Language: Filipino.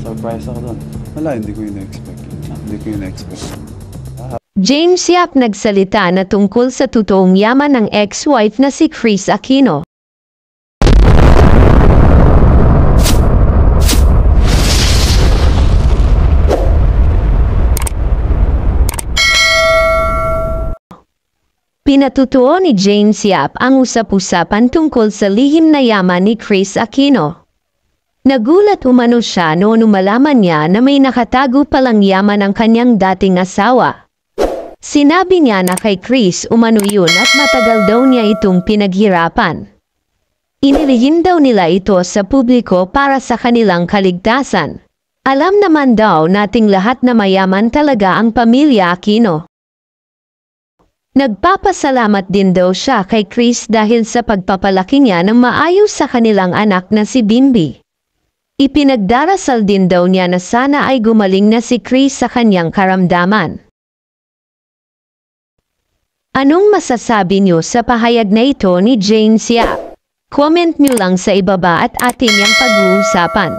na-surprise ako doon. Wala, hindi ko yun na-expect. Hindi ko yun na-expect. James Yap nagsalita na tungkol sa totoong yaman ng ex-wife na si Kris Aquino. Pinatutuo ni James Yap ang usap-usapan tungkol sa lihim na yaman ni Kris Aquino. Nagulat umano siya noon malaman niya na may nakatago palang yaman ang kanyang dating asawa. Sinabi niya na kay Kris umano yun at matagal daw niya itong pinaghirapan. Inilihim daw nila ito sa publiko para sa kanilang kaligtasan. Alam naman daw nating lahat na mayaman talaga ang pamilya Aquino. Nagpapasalamat din daw siya kay Kris dahil sa pagpapalaki niya ng maayos sa kanilang anak na si Bimbi. Ipinagdarasal din daw niya na sana ay gumaling na si Kris sa kanyang karamdaman. Anong masasabi niyo sa pahayag na ito ni James Yap? Comment niyo lang sa ibaba at atin yang pag-uusapan.